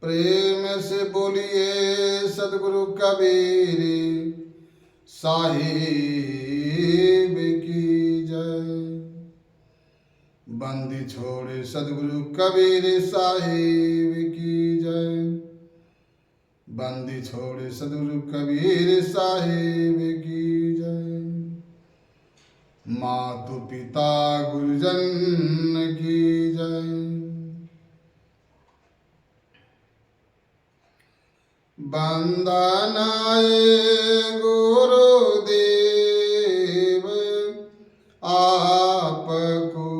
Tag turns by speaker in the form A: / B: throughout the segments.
A: प्रेम से बोलिए सदगुरु कबीर साहिब की जय। बंदी छोड़े सदगुरु कबीर साहिब की जय। बंदी छोड़े सदगुरु कबीर साहिब की जय। मातु पिता गुरुजन की जय। वंदनाए गुरुदेव आपको।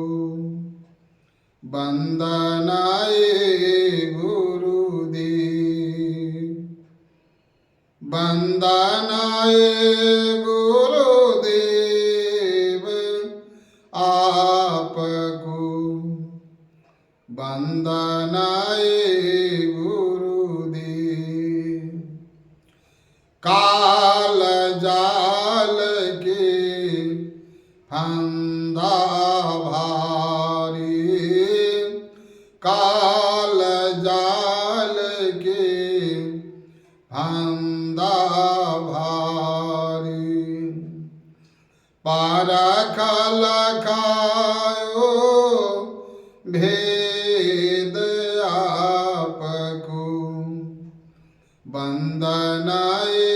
A: वंदनाए गुरुदेव। वंदनाए गुरुदेव आपको। वंदनाए काल जाल के फंदा भारी। काल जाल के फंदा भारी। पारख लखायो भेद आपको। वंदनाए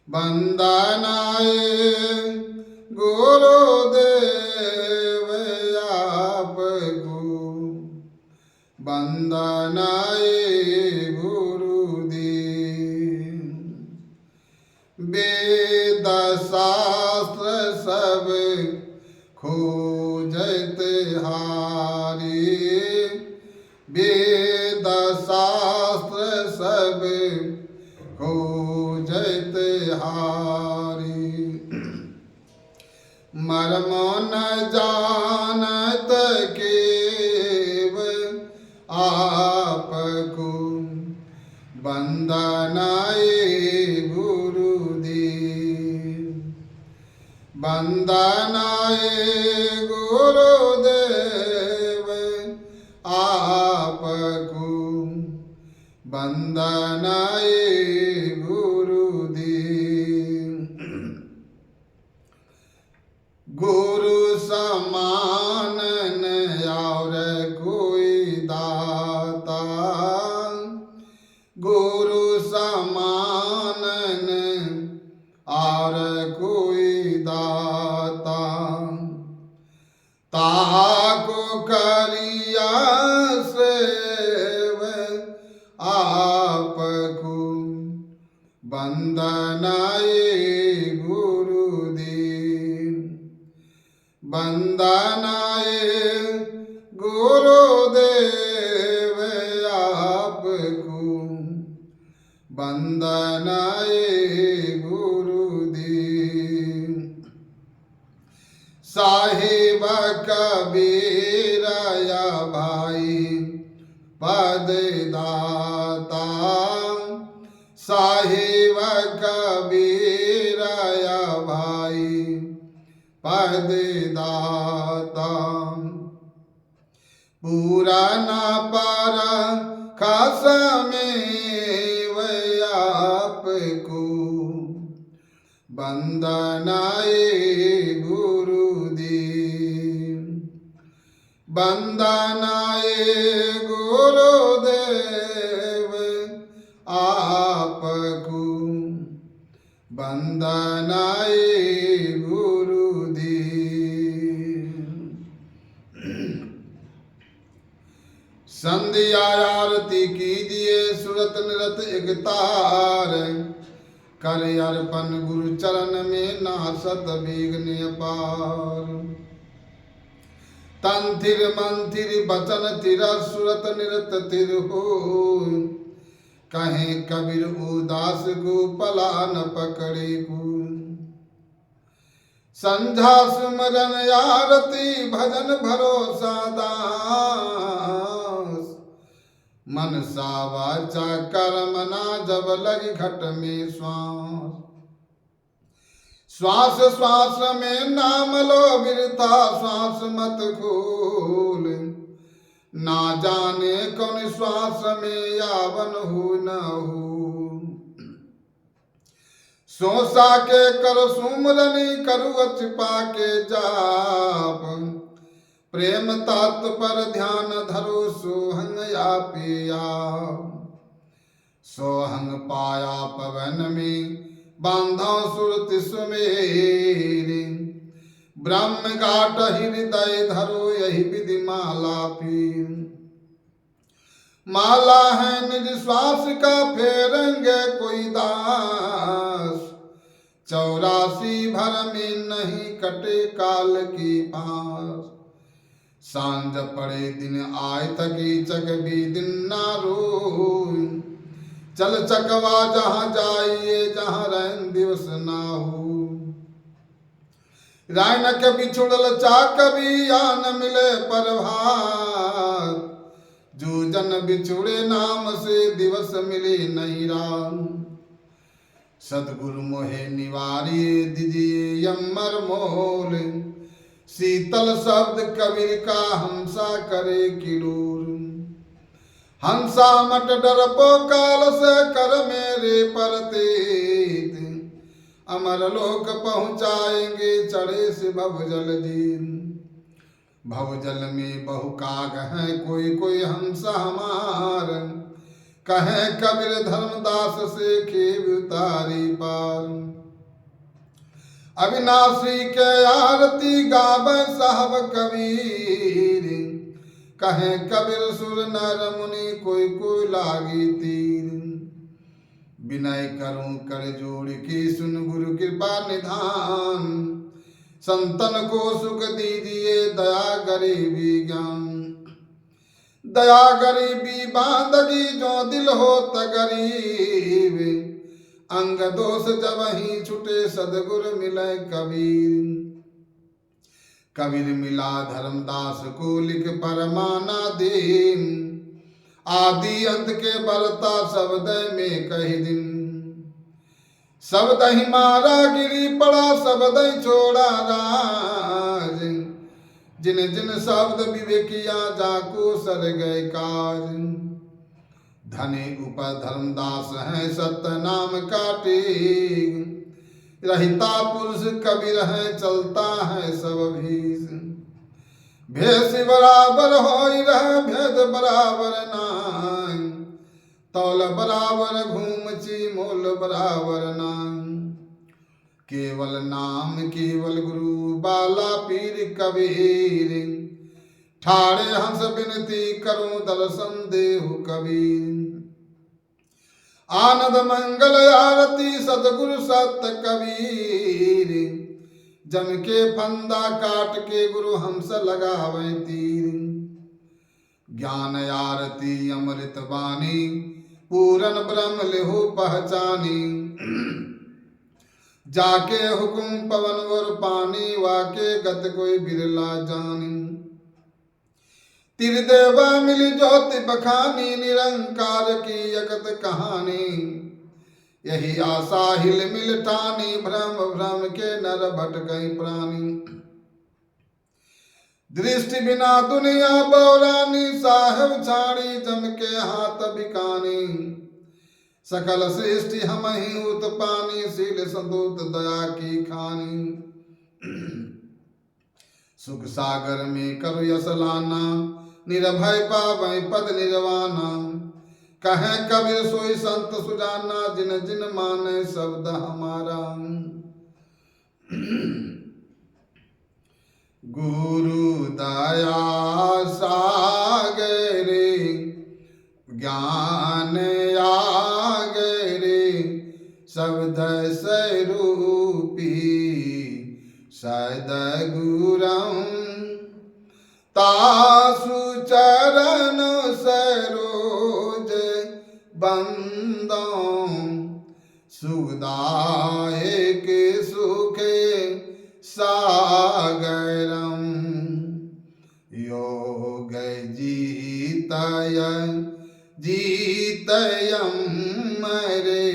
A: वंदनाए गुरुदेव आपको। वंदनाए गुरुदेव। वेद शास्त्र सब खोजत हारी। वेद शास्त्र सब खोजत हारी। मर्म न जानत केव आपको। वंदनाए गुरुदेव। वंदनाए गुरुदेव आपको। वंदनाए गुरु समान न और कोई दाता। गुरु समान न और कोई दाता। ताको करिया सेव आपको। वंदनाए वंदनाए गुरुदेव आपको। वंदनाए गुरुदेव। साहिब कबीर या भाई पद दाता। साहिब कबीर या भाई पद दाता। पुराना पर खसमें आपको। वंदनाए गुरुदेव। वंदनाए गुरुदेव आपको। वंदनाए संध्या आरती कीजिए सुरत निरत एक तार। कर अर्पण गुरु चरण में नासत विघ्न अपार। तंथिर मंथिर बचन तिर सुरत निरत तिर हो। कहें कबीर उदास को पला न पकड़े को। संझा सुमरन आरती भजन भरोसा दास। मन सा वाचा कर्म ना जब लगी घट में श्वास। श्वास श्वास में नाम लो बिरता श्वास मत खोल। ना जाने कौन श्वास में यावन हो न हो। सोसा के कर सुमरनी करु छिपा के जाप, प्रेम तत्व पर ध्यान धरो सोहंग या पिया। सोहंग पाया पवन में बांधा सुरति सुमेरी, ब्रह्म गाट हृदय धरो यही विधि माला पीर। माला है निज श्वास का फेरेंगे कोई दास, 84 भर में नहीं कटे काल की पास। सांझ पड़े दिन आय थकी चक भी दिन ना रोई, चल चकवा जहाँ जाइए जहाँ रैन दिवस ना हो। राय न कभी छुड़ल चा कभी या न मिले प्रभात, जो जन बिछुड़े नाम से दिवस मिले नहीं रात। सदगुरु मोहे निवारिये दीजिए यमर मोल, शीतल शब्द कबीर का हंसा करे किलोर। हंसा मट डर पो काल से कर मेरे परतेत, अमर लोक पहुँचाएंगे चढ़े से भवजल दीन। भवजल में बहु काग है कोई कोई हंसा हमार, कहे कबीर धर्मदास से खेब उतारी पार। अविनाशी के आरती गावे साहब कबीर, कहे कबीर सुर नर मुनि कोई कोई लागी तीर। विनय करूं कर जोड़ के सुन गुरु कृपा निधान, संतन को सुख दीजिए दया गरीबी ज्ञान। दया गरीबी बांदगी जो दिल हो गरीब, अंग दोष जब ही छुटे सदगुरु मिले कबीर। कबीर मिला धर्मदास को लिख परमाना दीन, आदि अंत के बरता शब्द में कही दिन। शब्द ही मारा गिरी पड़ा शब्द ही छोड़ा राज, जिन जिन शब्द विवेकिया जाको सर गए काज। धने ऊपर धर्मदास है सत्य नाम काटे, रहता पुरुष कबीर है चलता है सब भीष। भेष बराबर हो रह भेद बराबर नाय, तौल बराबर घूमची मोल बराबर नाम। केवल नाम केवल गुरु बाला पीर कबीर, ठाड़े हंस विनती करूं दर्शन देहु कबीर। आनंद मंगल आरती सतगुरु सत्य कबीर, जम के फंदा काट के गुरु हंस लगावे तीर। ज्ञान आरती अमृत बानी पूरन ब्रह्म लेहु पहचानी, जाके हुकुम पवन और पानी वाके गत कोई बिरला जानी। त्रिदेवा मिली ज्योति बखानी, निरंकार की यकत कहानी। यही आशा हिल मिल ठानी, भ्रम भ्रम के नर भट गई प्राणी। दृष्टि बिना दुनिया बौरानी, साहेब छाड़ी जम के हाथ बिकानी। सकल सृष्टि हम ही उत्पानी, शील संतोष दया की खानी। सुख सागर में करु यश लाना, निरभय पावै पद निर्वाणा। कहे कबीर सोई संत सुजाना, जिन जिन माने शब्द हमारा। गुरु दया सागरे ज्ञान आगरे, शब्द स्वरूपी सदगुरं। तासु चरण सरोज बंदों, सुखदायक सुखे सागरम। योग जीतय जीतयं मरे,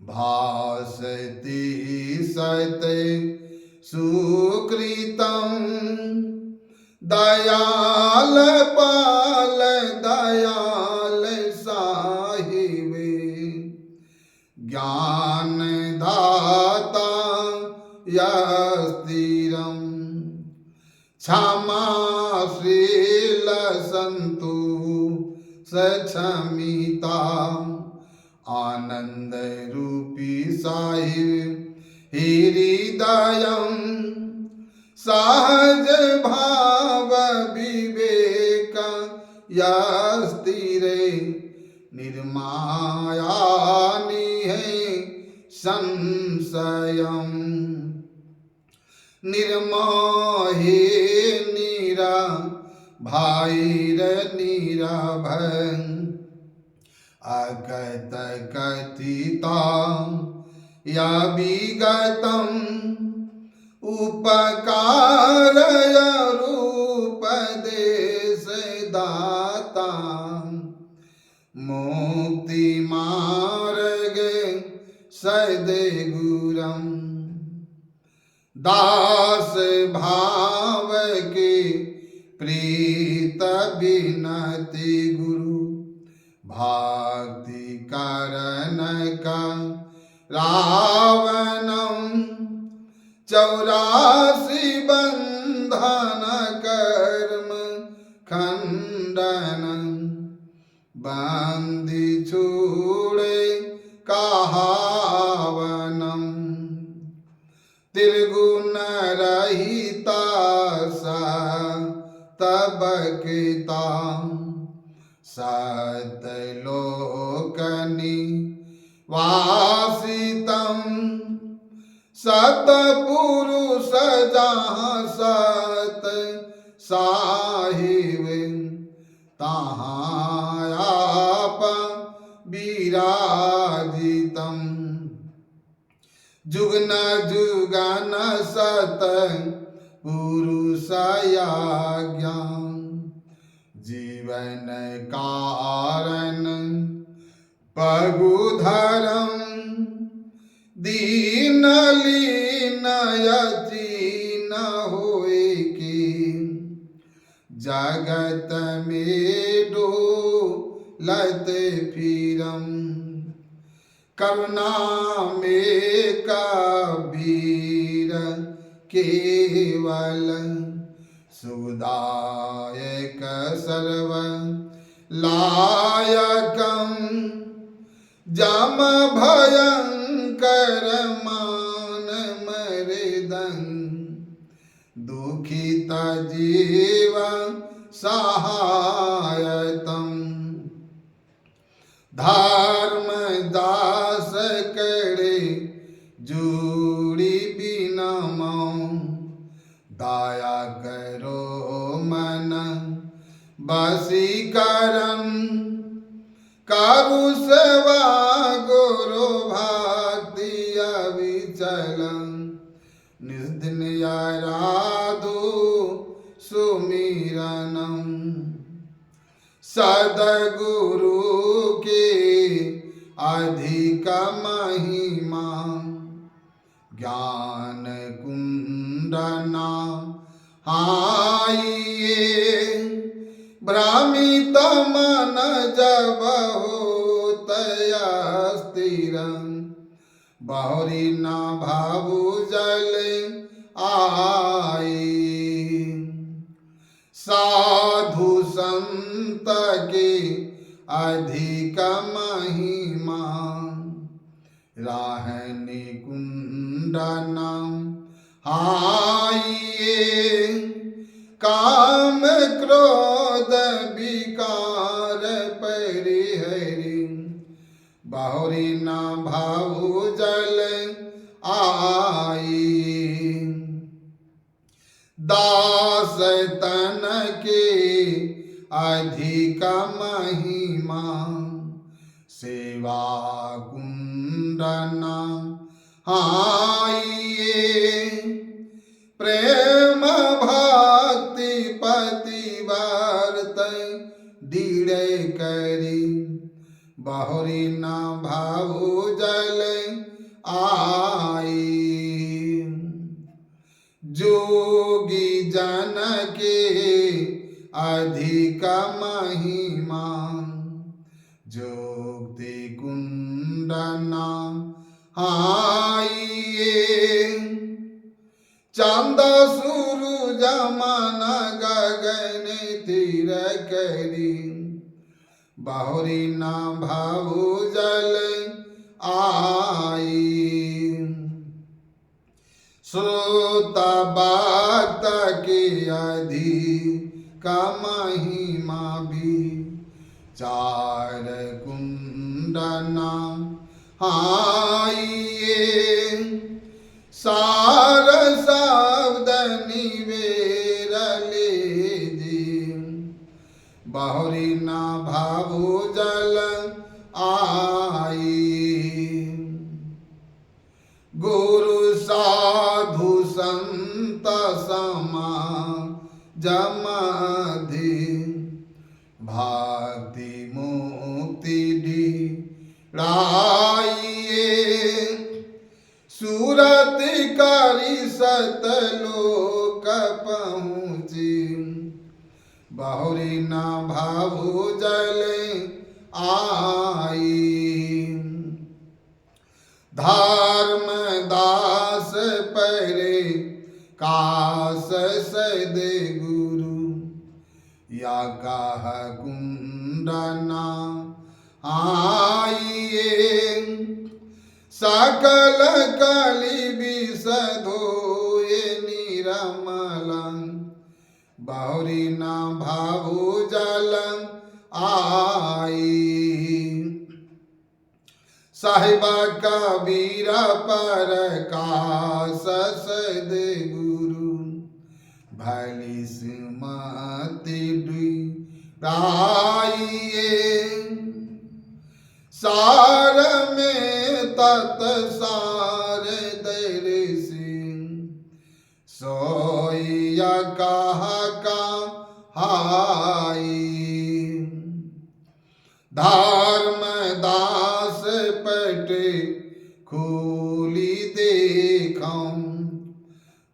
A: भासते सते सुकृतं। दयाल पाल दयाल साहिबे ज्ञान दाता यस्तिरम क्षमाशील संतु सक्षमिता आनंद रूपी साहिब हृदयम सहज भाव विवेक यस्तिरे निर्माया निहे संशयम निर्मोहे नीरा भाईर निराभं अगत कथिता या विगतम उपकार रूपदेश दाता मुक्ति मार्ग सदे गुरम दास भाव के प्रीत बिनती गुरु भक्ति करन का रावणम 84 बंधन कर्म खंडन बंदी छूड़े कहावनम त्रिगुण रहिता तबकिता सतलोकनि वासितम सतपुरुष जहाँ सत साहिब तहाँ आप विराजितम जुगन जुगन सत पुरुषयाज्ञा जीवन कारण पगुधरम दीन लीन यचीन होए की जगत में डोलत फिरम करुणा में कबीर केवल सुदायक सर्व लायकम जम भयंकर मान मृदं दुखित जीव सहायतम धर्म दास करे जूड़ी बिना मौ दया करो मन बसीकरण करु सेवा गुरु भक्ति अविचलन निर्दिन आराधु सुमिरनम सदगुरु के अधिक महिमा ज्ञान कुंडना हाइए भ्रामित मन जब होत स्थिर बहुरी न भावु जल आई साधु संत के अधिक महिमा राहनि कुंडना हाइए काम क्रोध विकार परिहरि बहुरी न भावु जल आई दास तन के अधिक महिमा सेवा कुंडना हाइए प्रेम भक्ति पतिवर्त दृढ़ करी बहुरी न भावु जल आई जोगी जन के अधिक महिमा जोगति कुंडना आइए चंद सूरज मन गगन तीर करी बहुरी न भावु जल आई श्रोता बात की अधिक महिमा भी चार कुंडना आइए सार शब्द निवेर लीजिए बहुरी न भावु जल आई गुरु साधु संत समा जमधि भक्ति मुक्ति ढीढ़ाइए सूरत करी सतलोक पहुँची बहुरी न भावु जल आई धर्म दास परे कास सदे गुरु या कह कुंडना आइए सकल कली विषधोए निरमल बहुरी न भावु जल आई साहिबा कबीर पर कास सदे गुरु भली सुमति ढूंढाइए सार में तत सार दर्शी सोया कहा हाई धर्म दास पटे खोली देखूं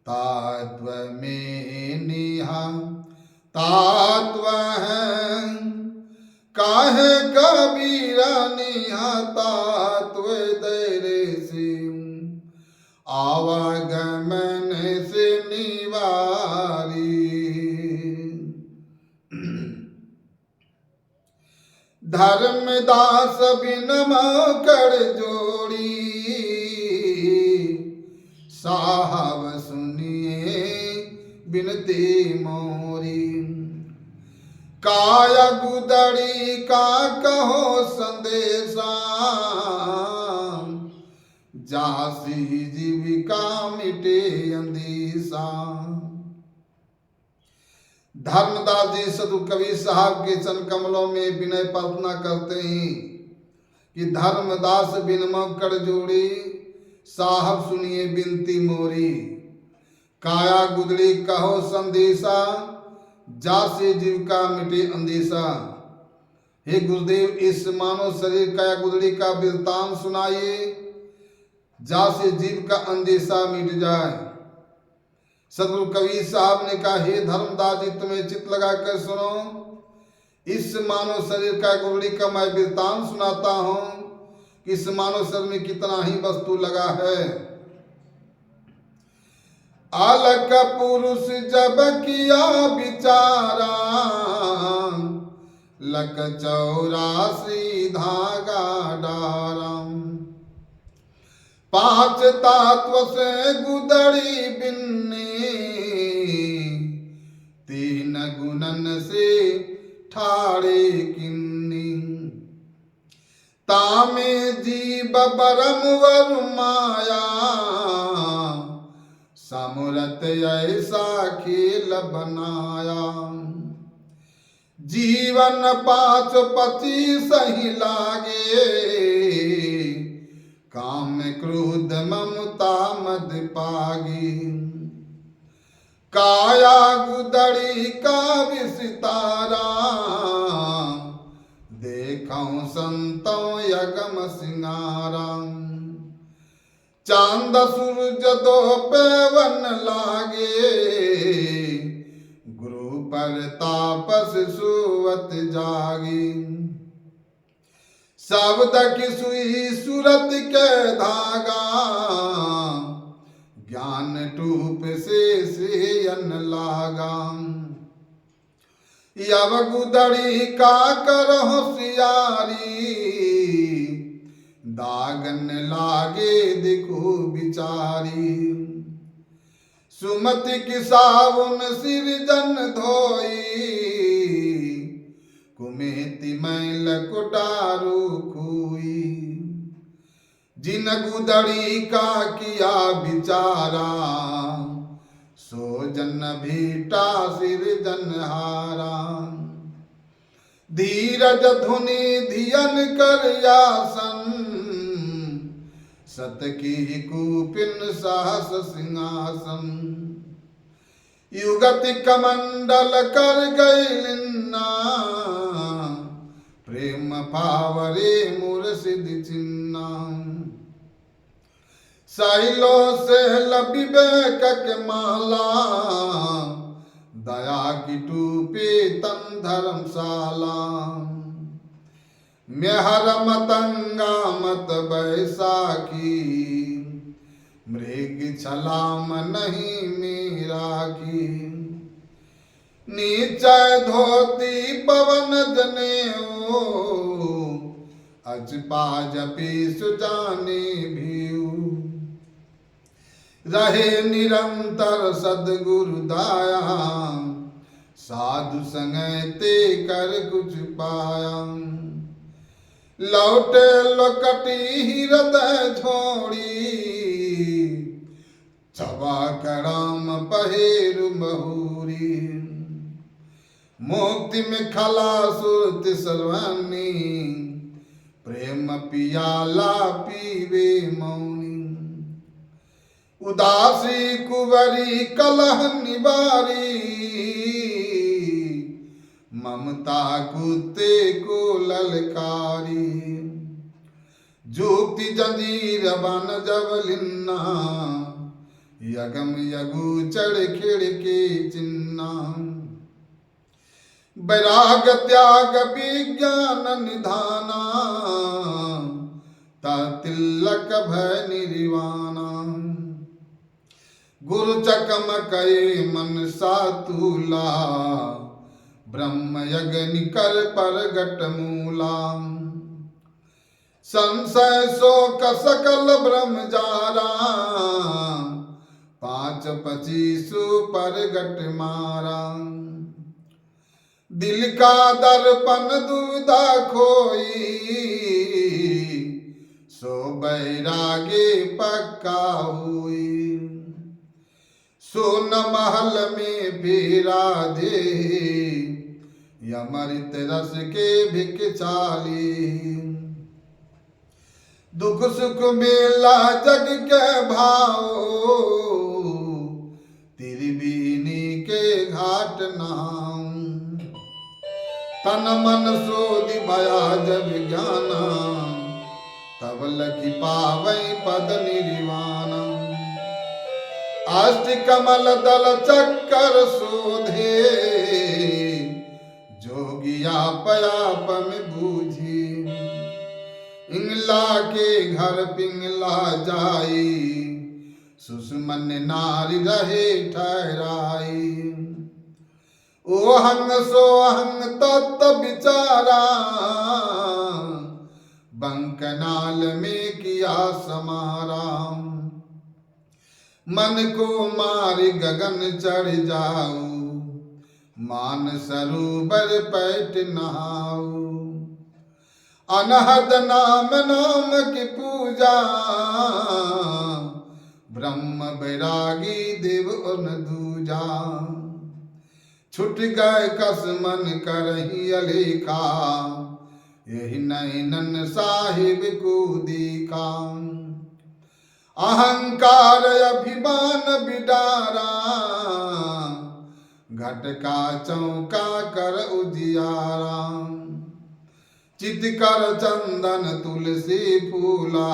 A: तत्व में निहा तत्व है काहे कबीरा निहा तत्व दर्शी आवागमन से निवारी धर्मदास बिन कर जोड़ी साहब सुनिए बिनती मोरी काया गुदड़ी का कहो संदेशा जासी जीविका मिटे अंदेशा धर्मदास जी सदु कबीर साहब के चरण कमलों में विनय प्रार्थना करते हैं कि धर्मदास बिन कर जोड़ी साहब सुनिए बिनती मोरी काया गुदड़ी कहो संदेशा जासे जीविका मिटे अंदेशा। हे गुरुदेव इस मानव शरीर काया गुदड़ी का वृत्तांत सुनाइए जासे जीव का अंदेशा मिट जाए। सदगुरु कबीर साहब ने कहा हे धर्मदास जी तुम्हें चित लगा कर सुनो इस मानव शरीर का गुदड़ी का मैं वृत्तांत सुनाता हूँ कि इस मानव शरीर में कितना ही वस्तु लगा है। अलग पुरुष जब किया विचारा लक 84 धागा डारम 5 तत्व से गुदड़ी बिन्नी 3 गुणन से ठाड़े किन्नी तामे जीव बरम वर माया सामुरत ऐसा खेल बनाया जीवन 5 पति सही लागे काम क्रोध ममता मद पागी काया गुदड़ी का विसितारा देखूं संतों यगम सिंगारा चांद सूरज दो पेवन लागे गुरु पर तापस सुवत जागी। शब्द की सुई सूरत के धागा, ज्ञान टूप से अन लागा। यव गुदड़ी का कर होशियारी, दागन लागे देखो बिचारी। सुमति की साबुन सिर जन धोई, कुमेति मैल कुटारू कोई। जिन गुदड़ी का किया बिचारा, सो जन भीटा सिर जन हारा। धीरज धुनि धियन कर यासन, सत की कूपिन साहस सिंहासन। युगति कमंडल कर गैलिन्ना, प्रेम पावरे मुर्शिद चिन्ना। साइलो से लबिबेक के माला, दया की टूपी तन धर्मशाला। मेहर मतंगा मत बैसाखी, मृग छलाम नहीं मीरा की। नीचे धोती पवन जनेऊ, अजपा जपी सुजाने भीऊ। रहे निरंतर सदगुरु दाया, साधु संगते कर कुछ पाया। लौटे लोकटी हृदय छोड़ी, छबा कराम पहेरु महुरी। मुक्ति में खला सुरत सर्वानी, प्रेम पियाला पीवे मौनी। उदासी कुंवरी कलह निवारी, ममता कुत्ते को ललकारी। जुक्ति जंजीर बन जबलिन्ना, यगम यगु चढ़ खिड़के चिन्ना। वैराग त्याग विज्ञान निधाना, तिलक भय निर्वाणा। गुरु चकमकई मन सातूला, ब्रह्म यज्ञ कर परगट मूला। संशय शोक सकल ब्रह्म जारा, 5-25 परगट मारा। दिल का दर्पण दुविधा खोई, सो बैरागे पक्का हुई। सोन महल में फेरा दे, यमृत रस के भिक चाली। दुख सुख मेला जग के भाओ, त्रिवेणी के घाट नहाऊं। तन मन सोधि भया जब ज्ञाना, तब लखी पावई पद निर्वाणा। अष्ट कमल दल चक्कर शोधे, जोगिया पयाप में बूझी। इंगला के घर पिंगला जाई, सुषमन नारी रहे ठहराई। ओहंग सोहंग तत्व विचारा, बंकनाल में किया समारा। मन को मारी गगन चढ़ जाऊं, मान सरोवर पैठ नहाऊं। अनहद नाम नाम की पूजा, ब्रह्म बैरागी देव उन दूजा। छुट गए कस मन करही अलेखा, यही नैनन साहिब को देखा। अहंकार अभिमान बिडारा, घट का चौका कर उजियारा। चित कर चंदन तुलसी फूला,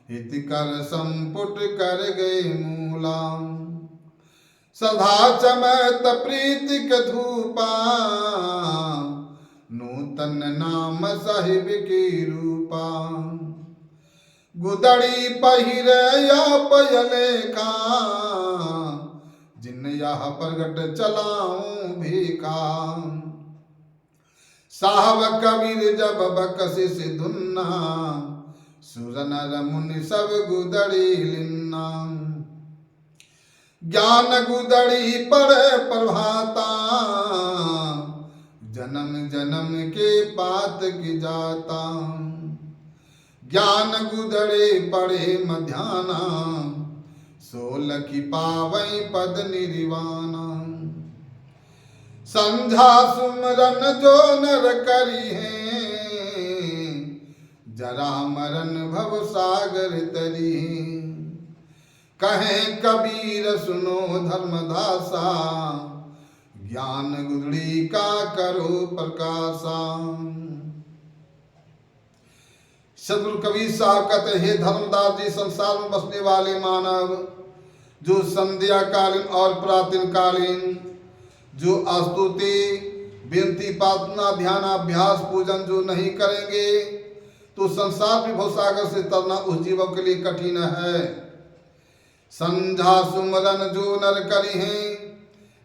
A: हित कर संपुट कर गए मूला। सदा चमत प्रीतिक धूपा नूतन नाम साहिब की रूपा गुदड़ी पहिरे या पयले का जिन यह प्रगट चलाऊं भी काम साहब कबीर जब बकसिस धुन्ना सुर नर मुनि सब गुदड़ी लिन्ना ज्ञान गुदड़ी पड़े प्रभाता जन्म जन्म के पात की जाता ज्ञान गुदड़े पड़े मध्याना सोल की पावई पद निर्वाणा संझा सुमरन जो नर करी है जरा मरन भव सागर तरी कहे कबीर सुनो धर्मदासा ज्ञान गुदड़ी का करो प्रकाशा। सदगुरु कबीर साहब कहते हे धर्मदास जी, संसार में बसने वाले मानव जो संध्या कालीन और प्रातः कालीन जो स्तुति विनती प्रार्थना ध्यान अभ्यास पूजन जो नहीं करेंगे तो संसार विभव सागर से तरना उस जीवों के लिए कठिन है। संझा सुमरन जो नर करी हैं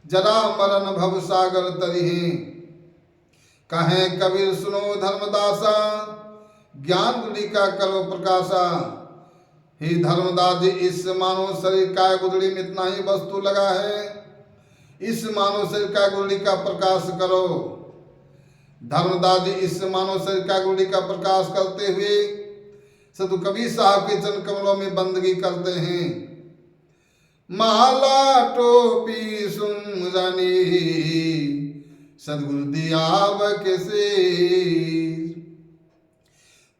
A: जरा मरण भव सागर तरी हैं कहे कबीर सुनो धर्मदासा ज्ञान गुदड़ी का करो प्रकाशा। हे धर्मदास जी, इस मानव शरीर काय गुदड़ी में इतना ही वस्तु लगा है, इस मानव शरीर का गुदड़ी का प्रकाश करो। धर्मदास जी इस मानव शरीर का गुदड़ी का प्रकाश करते हुए सदु कबीर साहब के चरण कमलों में बंदगी करते हैं। माला टोपी सुमरनी सदगुरु दियाव के से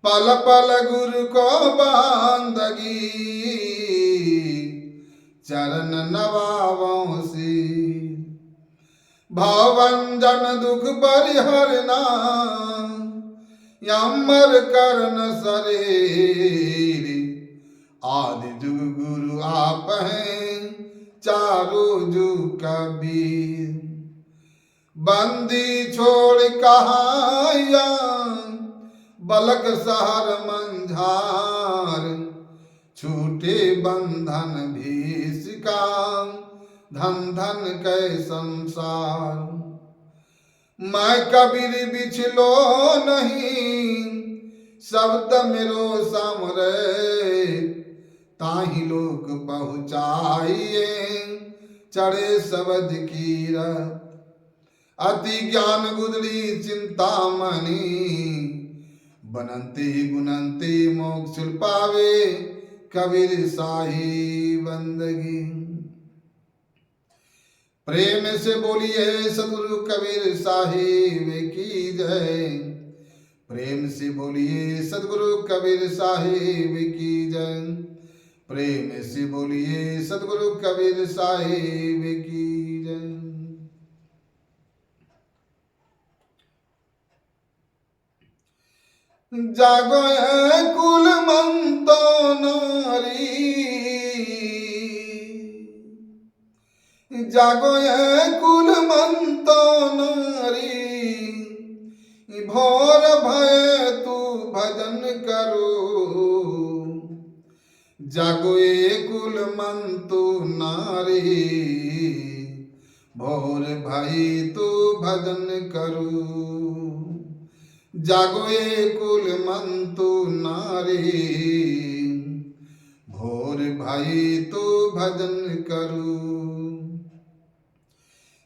A: पल पल गुरु को बांदगी चरण नवावों से भावंजन दुख परिहरना यमर करण शरीर आदि जुग गुरु आप हैं चारों जुग कबीर बंदी छोड़ कहाया बलक सहर मंझार छूटे बंधन भी सिका धन धन कै संसार मैं कबीर बिछलो नहीं शब्द मेरो सामरे ताही लोक पहुँचाइए चढ़े शब्द कीर अति ज्ञान गुदड़ी चिंता मनी बनंते गुनंते मोक्ष पावे कबीर साही बंदगी। प्रेम से बोलिए सदगुरु कबीर साहिब की जय, प्रेम से बोलिए सदगुरु कबीर साहिब की जय, प्रेम से बोलिए सदगुरु कबीर साहिब की जय। जागो कुल मंतो नारी जागो कुल मंतो नारी भोर भय तू भजन करो जागो कुल मंतो नारी भोर भय तू भजन करो जागो कुल मंतु नारी भोर भाई तू भजन करू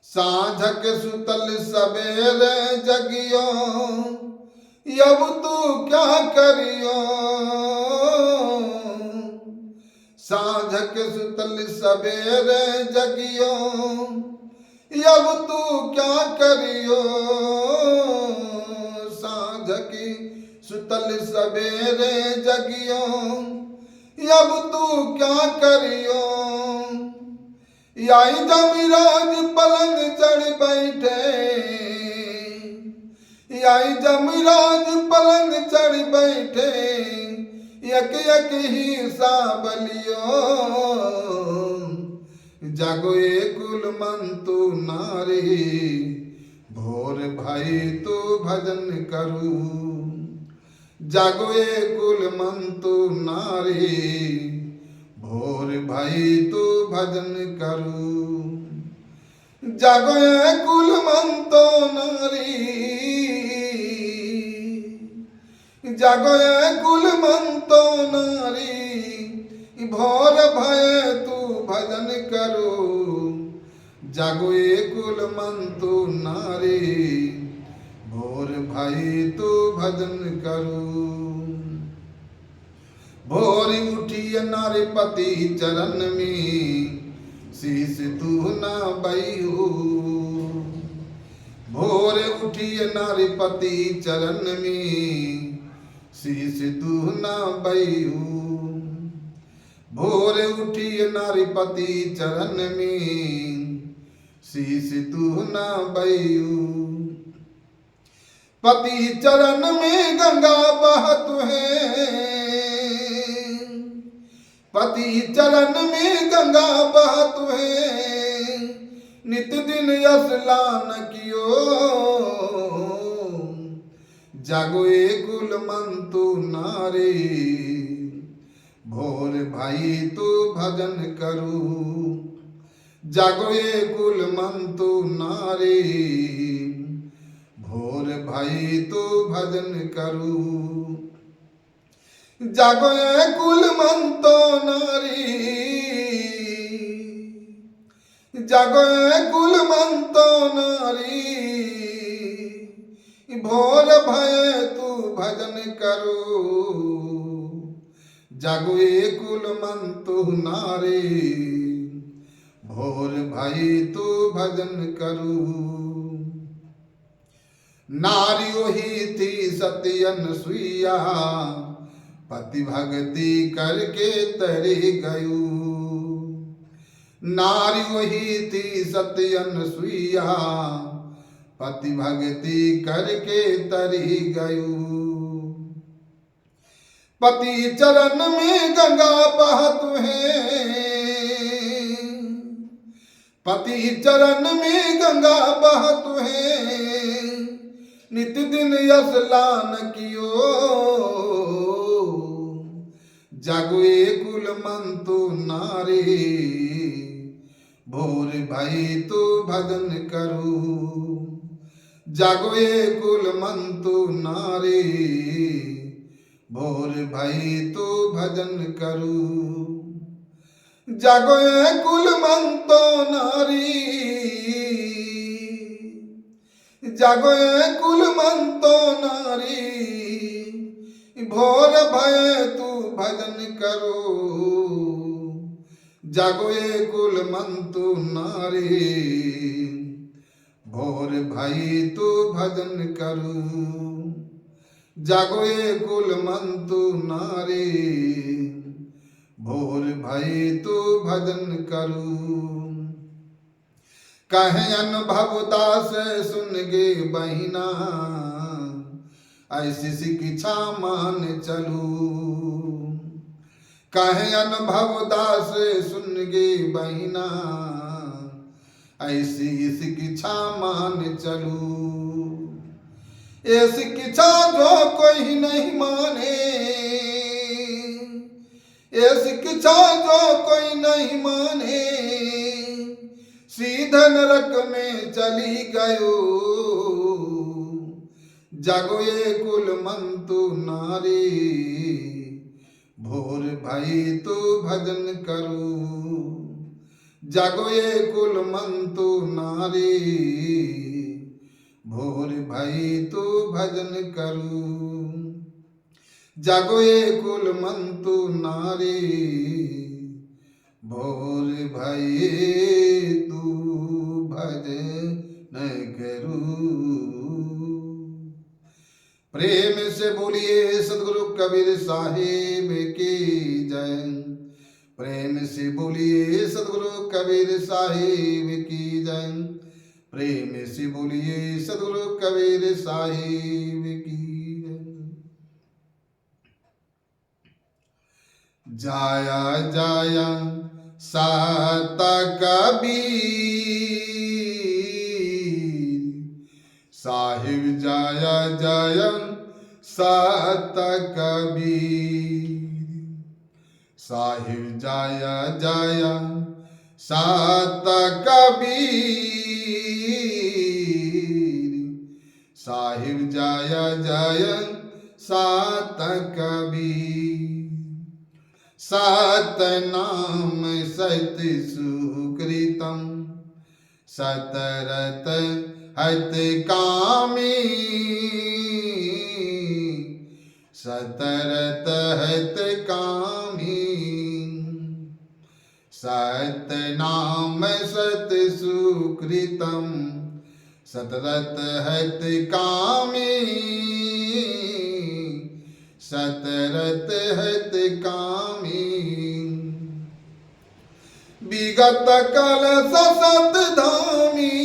A: साझक सुतल सबेरे जगियो अब तू क्या करियो साझक सुतल सबेरे जगियो अब तू क्या करियो साझकी सुतल सबेरे जगियो अब तू क्या करियो आई जमीराज पलंग चढ़ बैठे आई जमीराज पलंग चढ़ बैठे एक एक ही साबलियो जागो ये कुल मन तू नारी, भोर भाई तू भजन करू। जागो ये कुल मन तू नारी, भोर भाई तू भजन करू। जागो ये कुल मन तो नारी, जागो ये कुल मन तो नारी, भोर भय तू भजन करो। जागो ये कुल मन तू नारी, भोर भाई तू भजन करो। भोर उठिय नारी पति चरण में, शीश तू ना बयू। भोर उठिय नारी पति चरण में, शीश तू ना बयू। भोर उठिय नारी पति चरण में, शीश तू ना बयू। पति चरण में गंगा बहत है, पति चरण में गंगा बहत है, नित दिन स्नान कियो। जागो ये कुल मन तू नारी, भोर भाई तू भजन करू। जागो ये कुल मन तू नारी, भोर भाई तू भजन करू। जागो ये कुल मन तो नारी, जागो ये कुल मन तो नारी, भोर भय तू भजन करो। जागो ये कुल मन तू नारी, भोर भाई तू भजन करू। नारी वही थी सती अनसुईया, पति भक्ति करके तरी गयू। नारी वही थी सती अनसुईया, पति भक्ति करके तरी गयू। पति चरण में गंगा बहत है, पति चरण में गंगा बहत है, नित दिन स्नान कियो। जागो ये कुल मन तू नारी, भोर भाई तू भजन करू। जागो ये कुल मन तू नारी, भोर भाई तू भजन करू। जागो ये कुल मन तो नारी, जागो ये कुल मन तो नारी, भोर भय तू भजन करो। जागो ये कुल मन तू नारी, भोर भाई तू भजन करू। जागो ये कुल मन तू नारी, भोर भाई तू भजन करू। कहे अनुभव दास सुन गे बहिना, ऐसी शिक्षा मान चलू। कहे अनुभव दास सुन गे बहिना, ऐसी शिक्षा मान चलू। ये शिक्षा जो कोई नहीं माने, ये शिक्षा जो कोई नहीं माने, सीधा नरक में चली गयो। जागो ये कुल मन तू नारी, भोर भाई तू भजन करू। जागो ये कुल मन तू नारी, भोर भाई तू भजन करू। जागो ये कुल मन तू नारी, भोर भाई तू भजन करू। प्रेम से बोलिए सदगुरु कबीर साहिब की जय। प्रेम से बोलिए सदगुरु कबीर साहिब की जय। प्रेम से बोलिए सदगुरु कबीर साहिब की जय। जाया जाया सत कबीर। साहिब जय जय सत कबीर। साहिब जय जय सत कबीर। साहिब जय जय सत कबीर। सतनाम सत सुकृतम सतरत हत कामी। सतरत हत कामी। सतनाम सत सुकृतम सतरत हत कामी। सतरत हत कामी। विगत कलश सत धामी।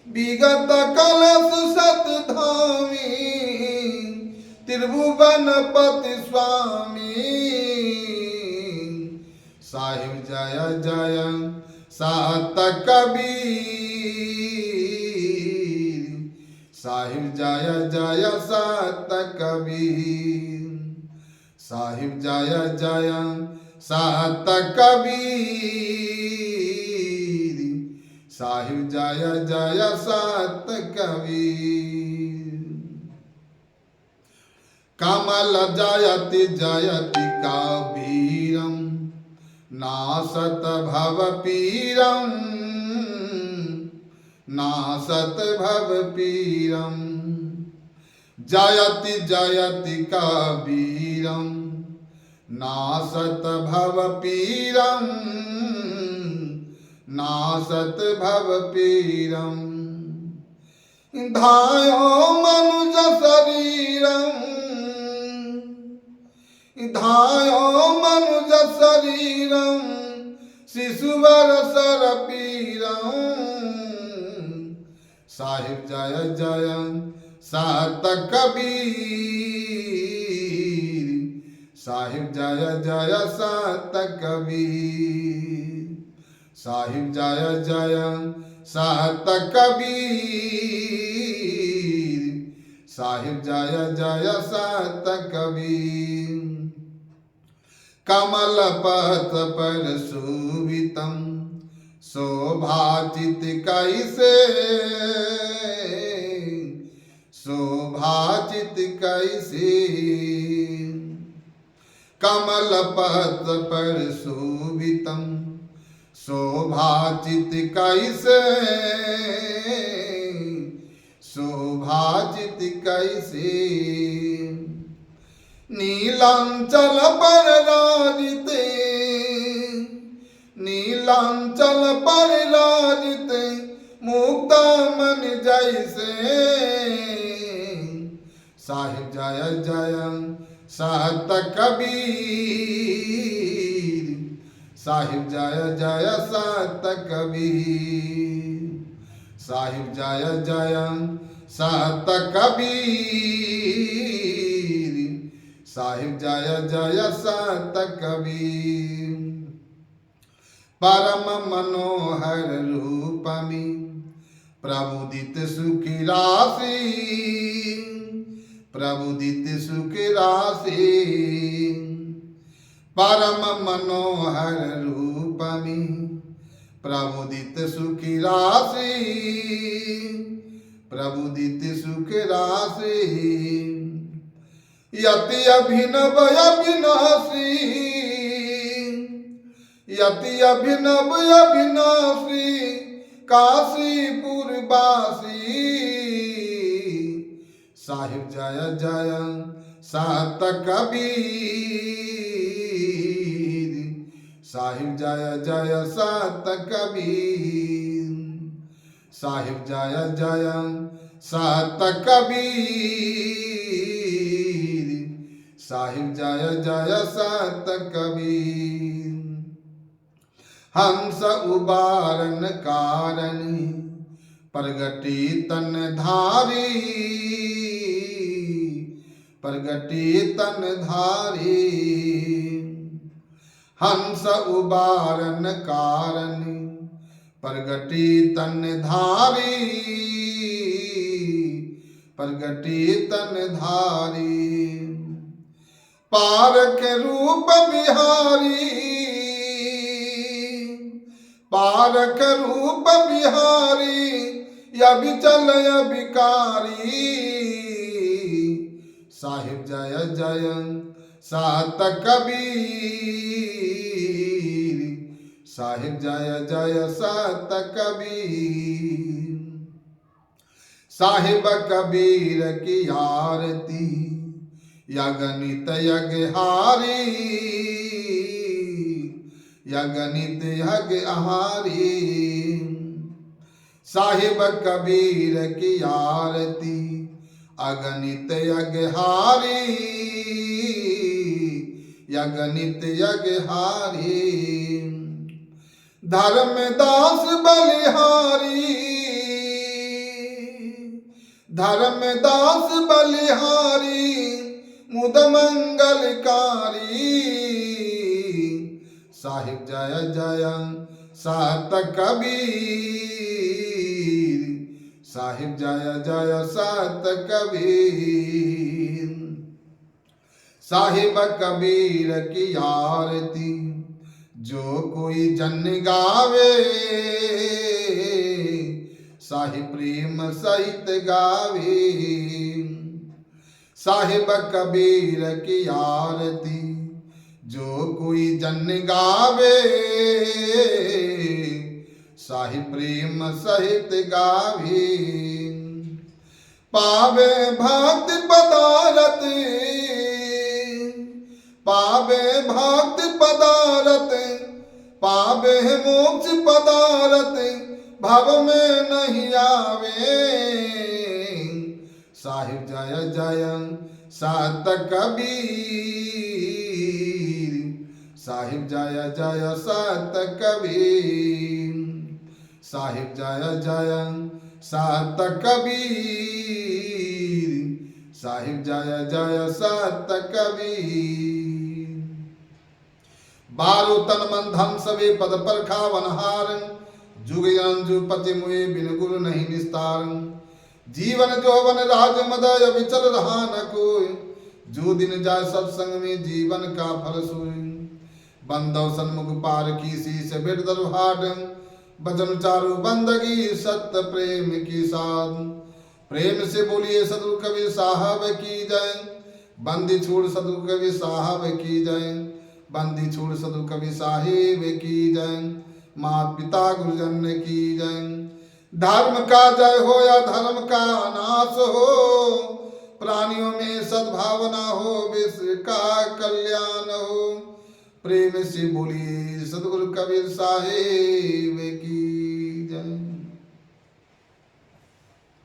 A: विगत कलश सत धामी। त्रिभुवनपति स्वामी। साहिब जय जय सत कबीर। साहिब जय जय सत कबीर। साहिब जय जय सत कबीर। साहिब जय जय सत कबीर। कमल जयति जयति कबीरम नासत भव पीरम। नासत भव पीरम। जयति जयति कबीरम नासत भव पीरम। नासत भव पीरम। धायो मनुज शरीरम। धायो मनुज शरीरम शिशुवर सर पीरम। साहिब जय जय सत कबीर। साहिब जय जय सत कबीर। साहिब जय जय सत कबीर। साहिब जय जय सत कबीर। कमल पथ पर शोभितम शोभाचित कैसे। शोभाचित कैसे। कमल पथ पर शोभितम शोभाचित कैसे। शोभाचित कैसे। नीलांचल पर राजिते। नीलांचल पर राजिते मुक्ता मन जैसे। साहिब जय जय सत कबीर। साहिब जय जय सत कबीर। साहिब जय जय सत कबीर। साहिब जय जय सत कबीर। परम मनोहर रूप में प्रबुदित सुखी राशि। प्रबुदित सुख राशि। परम मनोहर रूप में प्रबुदित सुखी राशि। प्रबुदित सुख राशि। यति अभिनव अविनाशी। यति अभिनव अविनाशी काशीपुर वासी। साहिब जय जय सत कबीर। साहिब जय जय सत कबीर। साहिब जय जय सत कबीर। साहिब जय जय सत कबीर। हंस उबारन कारण प्रगटी तन धारी। प्रगटी तन धारी। हंस उबारन कारण प्रगटी तन धारी, प्रगटी तन धारी। पारक रूप बिहारी, पारक रूप बिहारी, अबिचल अबिकारी। साहिब जय जय सात कबीर, साहिब जय जय सात कबीर। साहिब कबीर की आरती यगनित यज्ञहारी, यगनित यज्ञहारी। साहिब कबीर की आरती अगणित यज्ञहारी, यगणित यज्ञहारी। धर्मदास बलिहारी, धर्मदास बलिहारी, मुद मंगलकारी। साहिब जय जय सात कबीर, साहिब जय जय सात कबीर। साहिब कबीर की आरती जो कोई जन गावे, साहिब प्रेम सहित गावे। साहिब कबीर की आरती जो कोई जन गावे, साहिब प्रेम सहित गावे। पावे भक्ति पदारथ, पावे भक्ति पदारथ, पावे मोक्ष पदारथ, भव में नहीं आवे। साहिब जय जय सात कबीर, साहिब जय जय सात कबीर। साहिब जय जय सात कबीर, साहिब जय जय सात कबीर। बारो तन मन धन सवे पद पर खावनहार, जुग अंजु पति मुए बिन गुरु नहीं निस्तार। जीवन जोवन राज मदय विचल रहा न कोई, जो दिन जाय सत्संग में जीवन का फल सोई। बंदव सन्मुख पार की शीस बेट दरभाट, बचन चारु बंदगी सत्य प्रेम की साथ। प्रेम से बोलिए सदगुरु कबीर साहब की जय, बंदी छोड़ सदगुरु कबीर साहब की जय, बंदी छोड़ सदगुरु कबीर साहिब की जय। माता पिता गुरुजन की जय। धर्म का जय हो या धर्म का नाश हो, प्राणियों में सद्भावना हो, विश्व का कल्याण हो। प्रेम से बोलिए सदगुरु कबीर साहिब की।